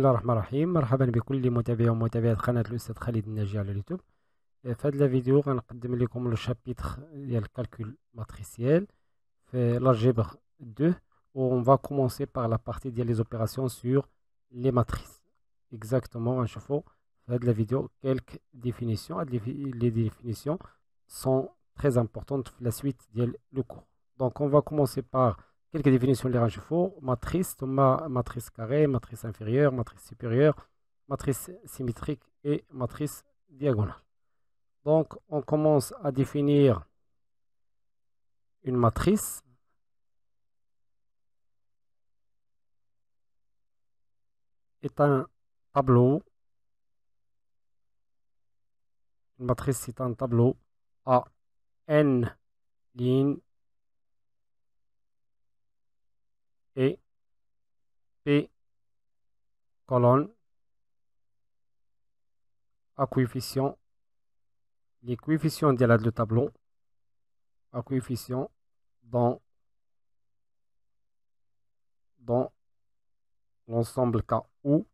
الله الرحمن الرحيم. مرحبا بكل متابعي ومتابعات قناة الأستاذ خالد الناجي على اليوتيوب. في هذا الفيديو غنقدم لكم لو شابيتر ديال الكالكول ماتريسيال في l'algèbre 2 où on va commencer par la partie ديال les opérations sur les matrices. Exactement, غنشوفوا في هذا الفيديو quelques définitions. Les définitions sont très importantes في la suite ديال le cours. Donc on va commencer par quelques définitions de l'Irangifo, matrice, matrice carrée, matrice inférieure, matrice supérieure, matrice symétrique et matrice diagonale. Donc, on commence à définir une matrice. Est un tableau. Une matrice, c'est un tableau à n lignes et p colonnes à coefficients. Les coefficients de le tableau à coefficients dans l'ensemble K où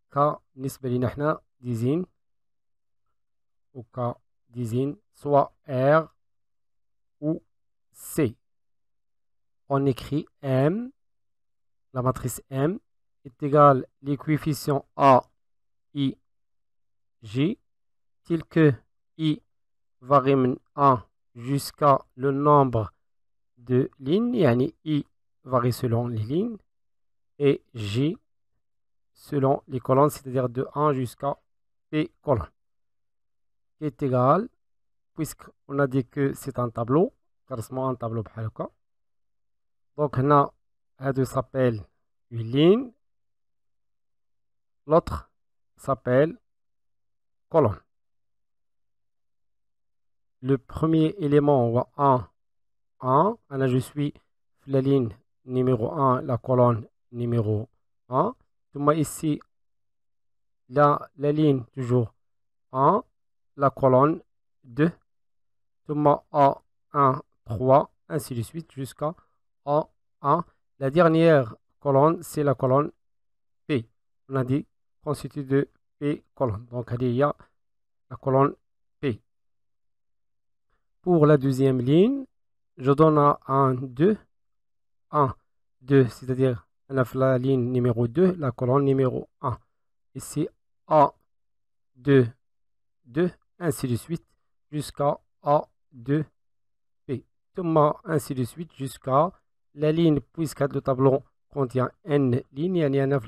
K بالنسبة لنا احنا ديزين ou K ديزين soit R ou C. On écrit M, la matrice M est égale les coefficients A, I, J, tels que I varie de 1 jusqu'à le nombre de lignes, yani I varie selon les lignes, et J selon les colonnes, c'est-à-dire de 1 jusqu'à P colonnes, qui est égal, puisqu'on a dit que c'est un tableau, carrément un tableau بحال هكا. Donc هنا هادو s'appelle une ligne, l'autre s'appelle colonne. Le premier élément 1, là je suis la ligne numéro 1, la colonne numéro 1. Moi ici, la ligne toujours 1, la colonne 2. Moi A1, 3, ainsi de suite jusqu'à A1. La dernière colonne, c'est la colonne P. On a dit constituée de P colonnes. Donc il y a la colonne P. Pour la deuxième ligne, je donne à 1, 2, 1, 2, c'est-à-dire la ligne numéro 2, la colonne numéro 1. Ici, A, 2, 2, ainsi de suite, jusqu'à A2, P. Ainsi de suite, jusqu'à la ligne, puisque le tableau contient N lignes, il y a 9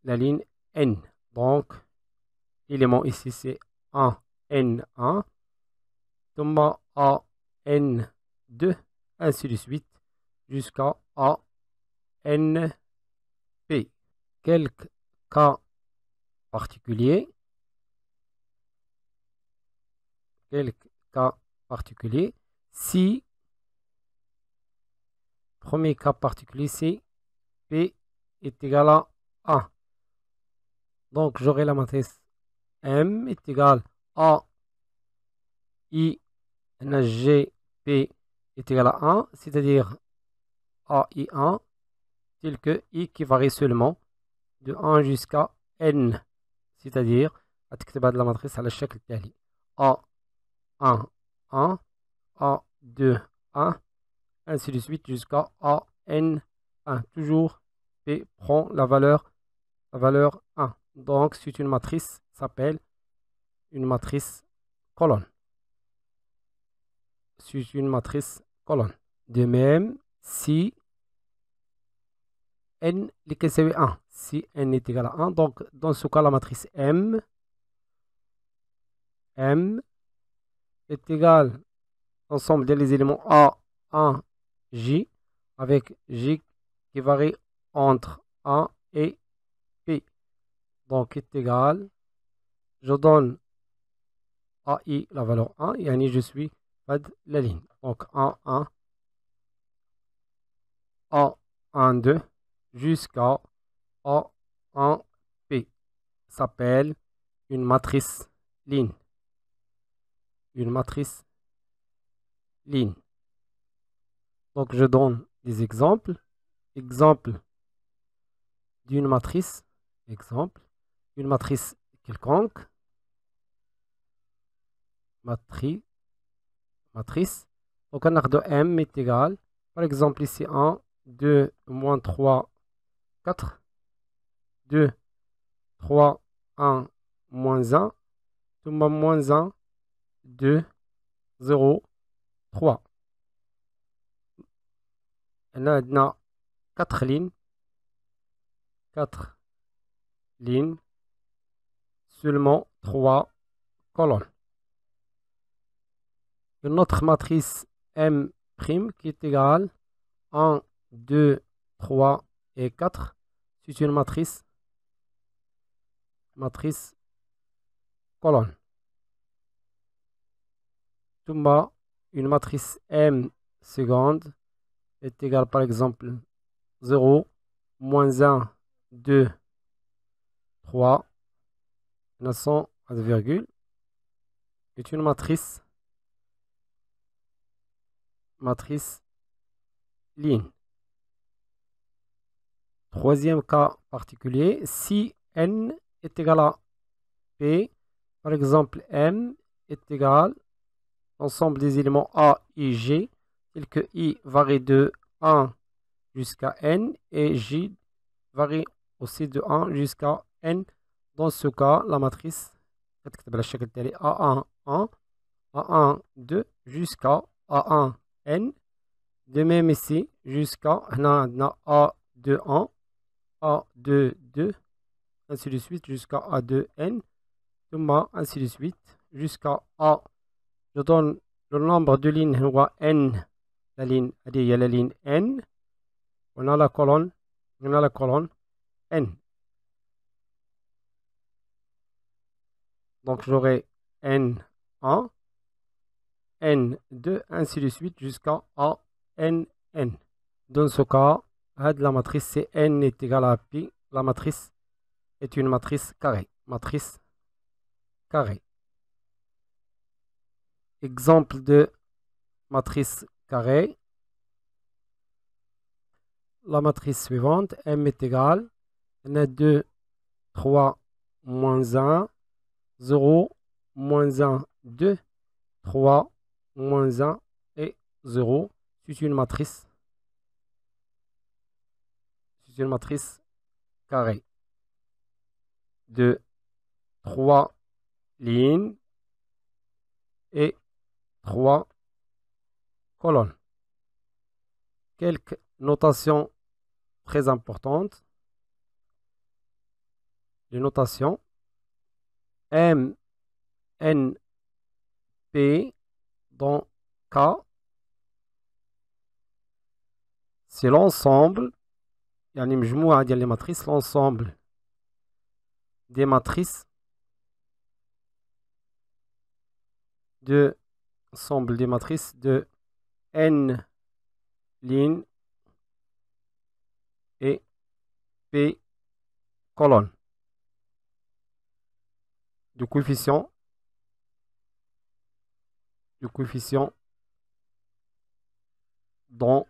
la ligne N. Donc, l'élément ici, c'est 1, N1. ثم AN2, ainsi de suite, jusqu'à ANP. Quelques cas particuliers. Si, premier cas particulier, c'est P est égal à 1. Donc, j'aurai la matrice M est égale à I GP est égal à 1, c'est-à-dire AI1, tel que I qui varie seulement de 1 jusqu'à N, c'est-à-dire هتكتب هذه الماتريس على الشكل التالي A1 1 A2 1 ainsi de suite jusqu'à AN1. Toujours P prend la valeur 1. Donc c'est une matrice s'appelle une matrice colonne. C'est une matrice colonne. De même, si n est égal à 1, si n est égal à 1, donc dans ce cas, la matrice M est égale à l'ensemble des éléments A, 1, J, avec J qui varie entre 1 et P. Donc, est égal, je donne à I la valeur 1, et je suis la ligne. Donc, 1, 1, A1, 2, jusqu'à A1P s'appelle une matrice ligne. Une matrice ligne. Donc je donne des exemples. Exemple d'une matrice, exemple, une matrice quelconque, matrice. Donc, on a de M est égal, par exemple, ici 1, 2, moins 3, 4, 2, 3, 1, moins 1, ثم moins 1, 2, 0, 3. On a 4 lignes, 4 lignes, seulement 3 colonnes. Une autre matrice M' qui est égale 1, 2, 3 et 4. C'est une matrice colonne. ثم une matrice M seconde est égale par exemple 0, moins 1, 2, 3, 900 à virgule, est une matrice ligne. Troisième cas particulier, si N est égal à P, par exemple M est égal à l'ensemble des éléments A, I, G, tels que I varie de 1 jusqu'à N et J varie aussi de 1 jusqu'à N. Dans ce cas, la matrice A1, 1, A1, 2 jusqu'à A1, N. De même ici, jusqu'à A2, 1, A2, 2, ainsi de suite, jusqu'à A2, N. Ainsi de suite, jusqu'à A. Je donne le nombre de lignes, N. La ligne, il y a la ligne N. On a la colonne N. Donc j'aurai N1, N2, ainsi de suite jusqu'à ANN. Dans ce cas, la matrice c'est N est égal à P. La matrice est une matrice carrée. Exemple de matrice carrée. La matrice suivante, M est égal à 2, 3, moins 1, 0, moins 1, 2, 3, moins 1 et 0. C'est une matrice carrée de 3 lignes et 3 colonnes. Quelques notations très importantes. Les notations M, N, P dans K, c'est l'ensemble, يعني مجموعة ديال les matrices, l'ensemble des matrices de N lignes et P colonnes. Du coefficient dans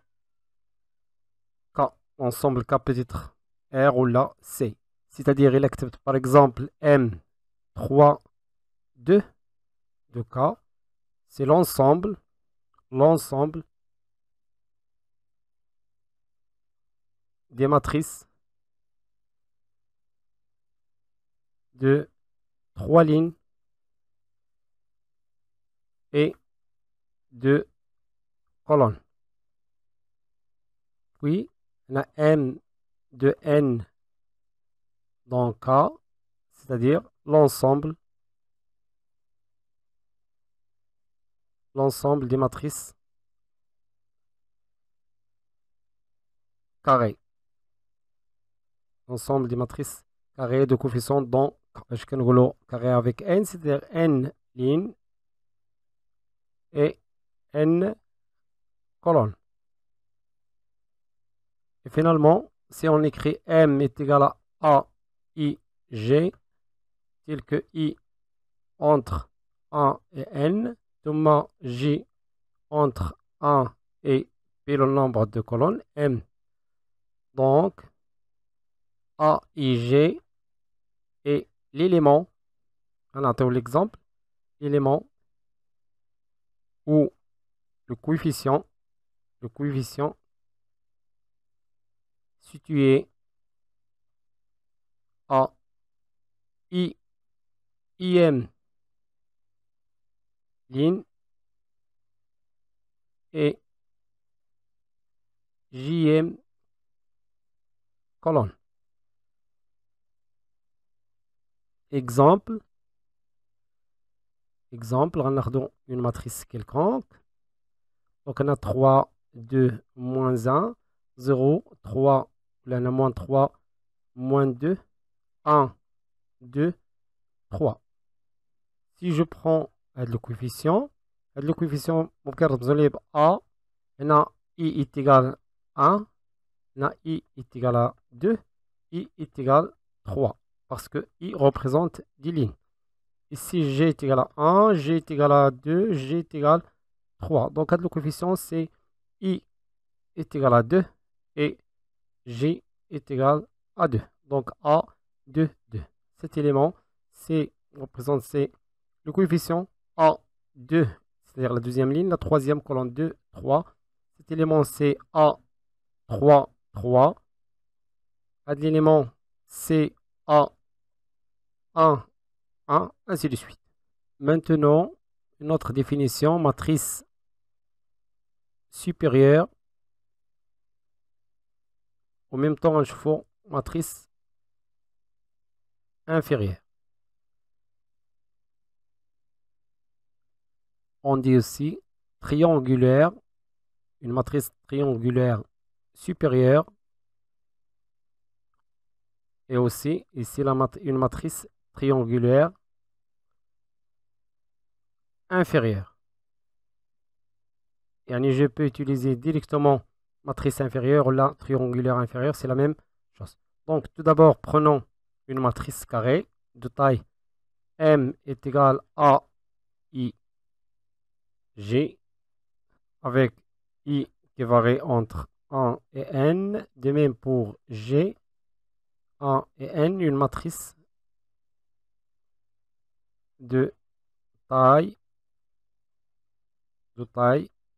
K, ensemble K peut-être R ou là C. C'est-à-dire, il accepte par exemple M 3, 2 de K. C'est l'ensemble des matrices de 3 lignes et 2 colonnes. Puis, on a M de N dans K, c'est-à-dire l'ensemble des matrices carrées. L'ensemble des matrices carrées de coefficient dans carré avec N, c'est-à-dire N lignes et N colonnes. Et finalement, si on écrit M est égal à A, I, G, tel que I entre 1 et N, Thomas J entre 1 et P le nombre de colonnes, M. Donc, A, I, G et l'élément, on attend l'exemple, l'élément ou le coefficient situé à I, IM ligne et JM colonne. Exemple, on a une matrice quelconque. Donc, on a 3, 2, moins 1, 0, 3, là, on a moins 3, moins 2, 1, 2, 3. Si je prends le coefficient, A, on a I est égal à 1, on a I est égal à 2, I est égal à 3, parce que I représente des lignes. Ici, G est égal à 1, G est égal à 2, G est égal à 3. Donc, le coefficient, c'est I est égal à 2 et G est égal à 2. Donc, A, 2, 2. Cet élément, représente le coefficient A, 2, c'est-à-dire la deuxième ligne, la troisième colonne 2, 3. Cet élément, c'est A, 3, 3. L'élément, c'est A, 1, 1, ainsi de suite. Maintenant, une autre définition, matrice supérieure. En même temps, il faut matrice inférieure. On dit aussi triangulaire, une matrice triangulaire supérieure. Et aussi, ici, une matrice triangulaire inférieure. Et je peux utiliser directement matrice inférieure ou la triangulaire inférieure, c'est la même chose. Donc, tout d'abord, prenons une matrice carrée de taille M est égal à I, G, avec I qui varie entre 1 et N. De même pour G, 1 et N, une matrice de taille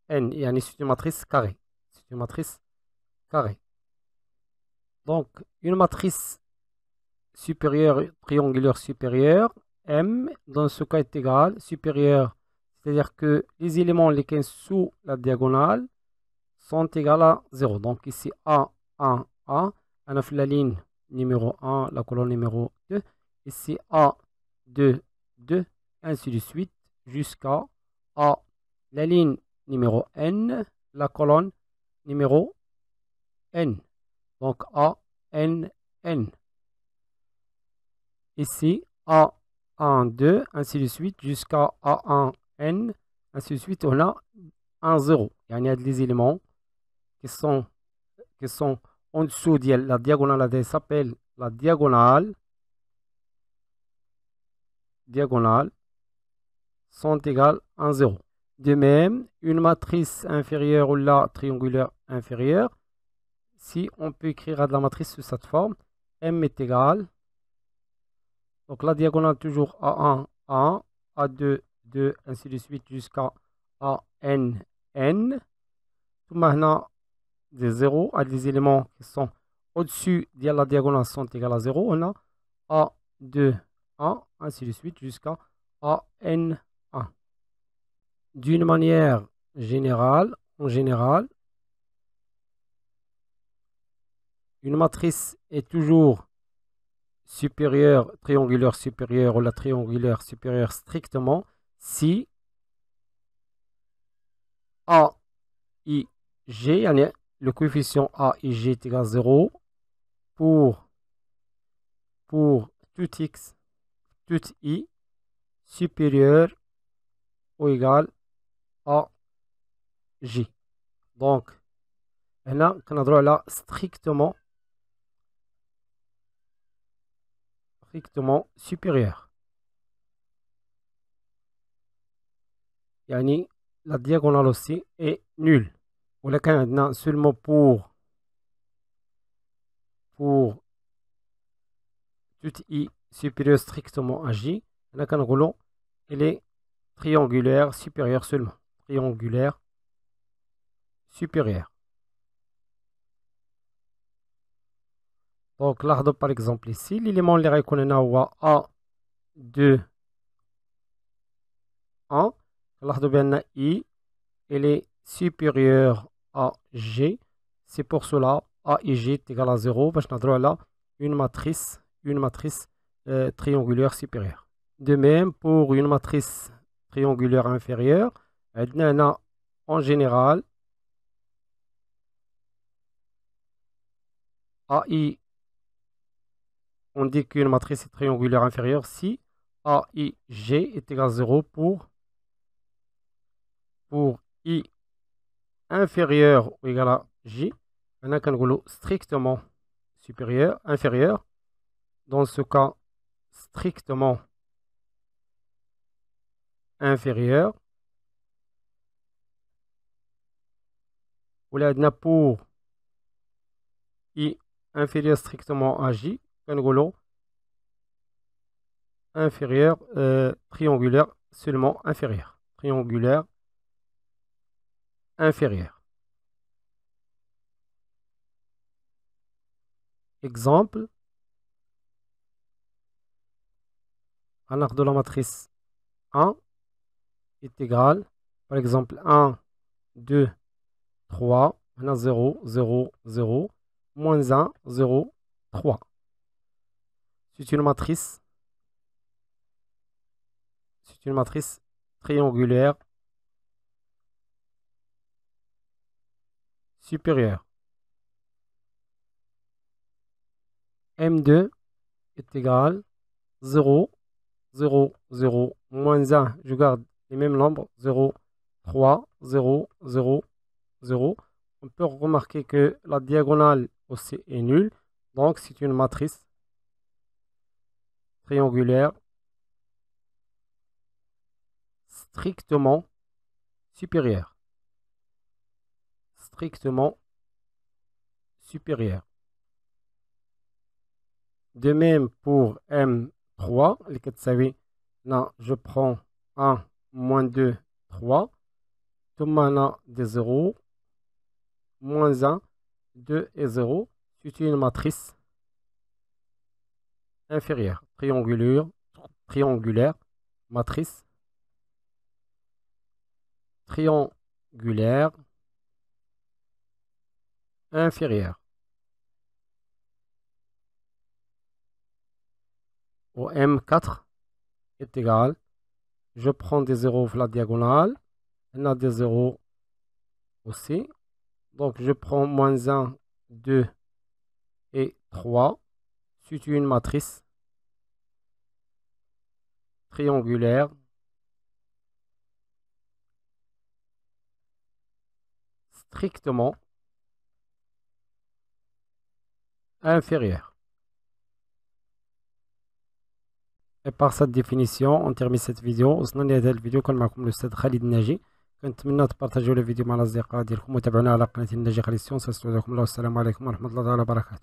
N. Et c'est une matrice carrée. C'est une matrice carrée. Donc, une matrice supérieure, triangulaire supérieure, M, dans ce cas est égal, supérieur, c'est-à-dire que les éléments lesquels sous la diagonale sont égaux à 0. Donc ici, A, 1, A, on a fait la ligne numéro 1, la colonne numéro 2. Ici, A, 2, 2, ainsi de suite, jusqu'à A, la ligne numéro N, la colonne numéro N. Donc A, N, N. Ici, A1, 2, ainsi de suite, jusqu'à A1, N, ainsi de suite, on a un 0. Il y a des éléments qui sont en dessous de la diagonale, elle s'appelle la diagonale, sont égales à 0. De même, une matrice inférieure ou la triangulaire inférieure, si on peut écrire de la matrice sous cette forme, M est égal. Donc la diagonale toujours A1, 1, A2, 2, ainsi de suite jusqu'à AN, N. Tout maintenant, des 0 à des éléments qui sont au-dessus de la diagonale sont égales à 0. On a A2, 1, ainsi de suite jusqu'à AN, 1. D'une manière générale, une matrice est toujours supérieure, triangulaire supérieure ou la triangulaire supérieure strictement si A, I, G, le coefficient A, I, G est égal à 0 pour tout X, tout I supérieur ou égal à G. Donc, on a droit là strictement supérieur. Yani, la diagonale aussi est nulle. Ou la seulement pour tout I supérieur strictement à J, هنا كنقولوا il est triangulaire supérieur seulement. Triangulaire supérieur. Donc لاحظوا par exemple ici l'élément اللي غيكون هنا هو A2 1. لاحظوا بأن I elle est supérieure à G. C'est pour cela A et G est égal à 0 باش نهضروا على une matrice triangulaire supérieure. De même pour une matrice triangulaire inférieure, عندنا هنا en général AI, on dit qu'une matrice est triangulaire inférieure si AIG est égal à 0 pour I inférieur ou égal à J. Maintenant, qu'on strictement supérieur, inférieur. Dans ce cas, strictement inférieur. Ou là, pour I inférieur strictement à J, qu'on inférieur, triangulaire seulement inférieur. Triangulaire inférieur. Exemple, un arc de la matrice 1 est égal, par exemple, 1, 2, 3, on a 0, 0, 0, moins 1, 0, 3. C'est une matrice triangulaire supérieure. M2 est égal 0, 0, 0, moins 1, je garde les mêmes nombres, 0, 3, 0, 0, 0. On peut remarquer que la diagonale aussi est nulle, donc c'est une matrice triangulaire strictement supérieure. Strictement supérieure. De même pour M3, là, je prends 1, moins 2, 3. Tout maintenant des 0, moins 1, 2 et 0. C'est une matrice inférieure, triangulaire, matrice triangulaire inférieure. Au M4 est égal, je prends des 0 la diagonale, on a des 0 aussi, donc je prends moins 1, 2 et 3, c'est une matrice triangulaire strictement inférieure. Et par cette définition, on termine cette vidéo. وصلنا لهذا الفيديو. كان معكم الأستاذ خالد الناجي. كنتمنى تبارطاجيو الفيديو مع الأصدقاء ديالكم وتابعونا على قناة الناجي خالد السيونس. أستودعكم الله والسلام عليكم ورحمة الله وبركاته.